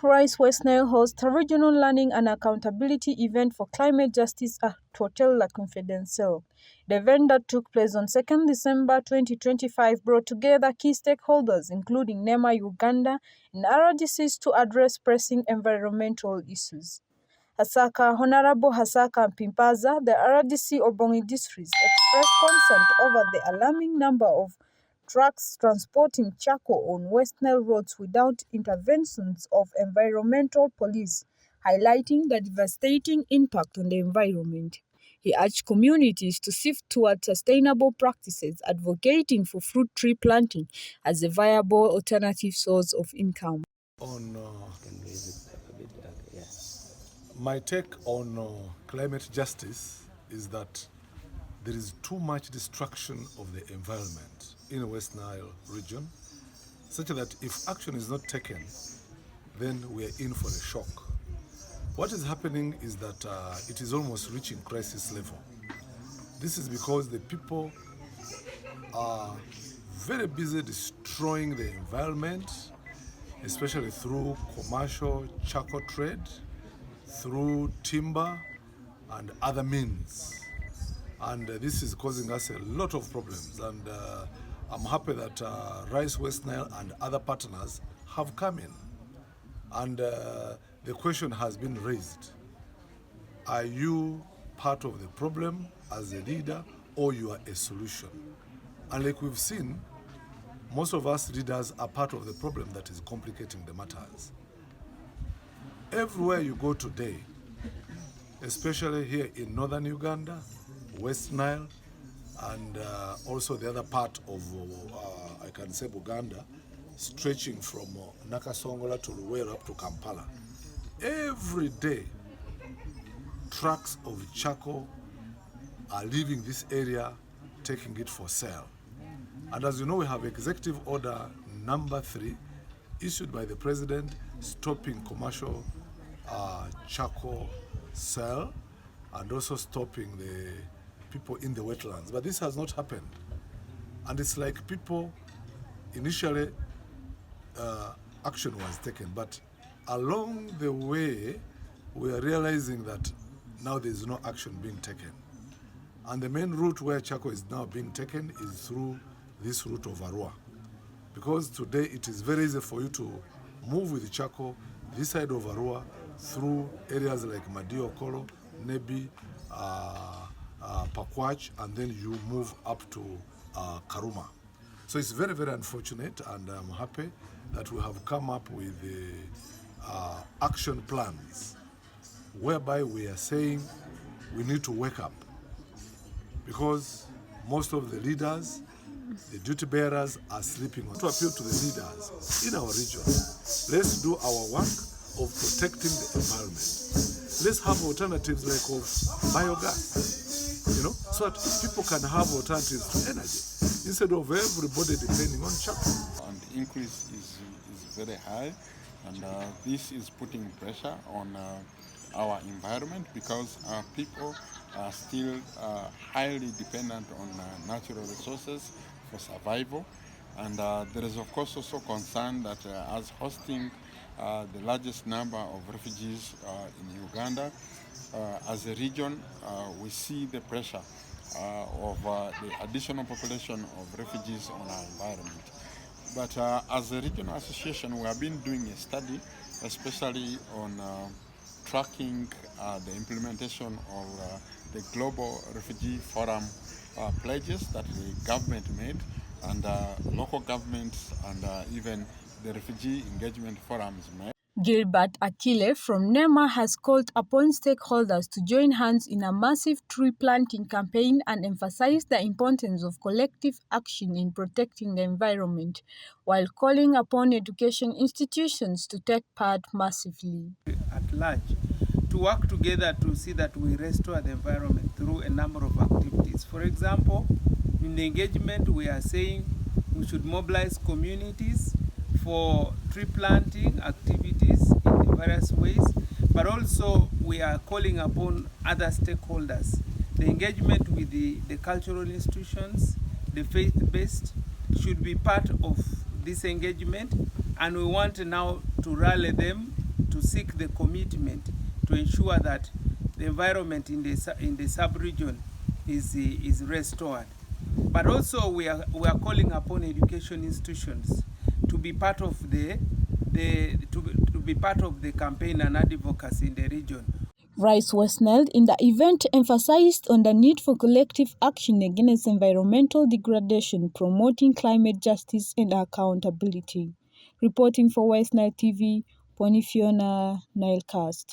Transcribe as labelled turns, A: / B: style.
A: Rice West Nile hosts a regional learning and accountability event for climate justice at Hotel La Confidencial. The event that took place on 2nd December 2025 brought together key stakeholders including NEMA Uganda and RDCs to address pressing environmental issues. Honorable Hasaka Mpimpaza, the RDC Obongi districts, expressed concern over the alarming number of trucks transporting charcoal on West Nile roads without interventions of environmental police, highlighting the devastating impact on the environment. He urged communities to shift toward sustainable practices, advocating for fruit tree planting as a viable alternative source of income.
B: My take on climate justice is that there is too much destruction of the environment in the West Nile region, such that if action is not taken, then we are in for a shock. What is happening is that it is almost reaching crisis level. This is because the people are very busy destroying the environment, especially through commercial charcoal trade, through timber and other means. And this is causing us a lot of problems. And I'm happy that Rice West Nile and other partners have come in. And the question has been raised. Are you part of the problem as a leader, or you are a solution? And like we've seen, most of us leaders are part of the problem that is complicating the matters. Everywhere you go today, especially here in northern Uganda, West Nile, and also the other part of, I can say, Buganda, stretching from Nakasongola to Luweero up to Kampala. Every day, trucks of charcoal are leaving this area, taking it for sale. And as you know, we have Executive Order number 3, issued by the President, stopping commercial charcoal sale and also stopping the people in the wetlands. But this has not happened. And it's like people, initially, action was taken. But along the way, we are realizing that now there is no action being taken. And the main route where charcoal is now being taken is through this route of Arua. Because today it is very easy for you to move with the charcoal this side of Arua through areas like Madiokolo, Nebi, Pakwach, and then you move up to Karuma. So it's very, very unfortunate, and I'm happy that we have come up with the action plans whereby we are saying we need to wake up, because most of the leaders, the duty bearers, are sleeping. To appeal to the leaders in our region, let's do our work of protecting the environment. Let's have alternatives like of biogas, so that people can have alternatives to energy instead of everybody depending on charcoal.
C: And the increase is very high, and this is putting pressure on our environment, because people are still highly dependent on natural resources for survival. And there is of course also concern that as hosting the largest number of refugees in Uganda, as a region, we see the pressure of the additional population of refugees on our environment. But as a regional association, we have been doing a study, especially on tracking the implementation of the Global Refugee Forum pledges that the government made, and local governments and even the refugee engagement forums made.
A: Gilbert Akile from NEMA has called upon stakeholders to join hands in a massive tree planting campaign and emphasized the importance of collective action in protecting the environment, while calling upon education institutions to take part massively.
D: At large, to work together to see that we restore the environment through a number of activities. For example, in the engagement, we are saying we should mobilize communities for tree planting activities in various ways, but also we are calling upon other stakeholders. The engagement with the cultural institutions, the faith-based, should be part of this engagement, and we want now to rally them to seek the commitment to ensure that the environment in the sub-region is restored. But also we are calling upon education institutions to be part of the campaign and advocacy in the region.
A: Rice Westnell in the event emphasized on the need for collective action against environmental degradation, promoting climate justice and accountability. Reporting for West Nile TV, Bonifiona Nilecast.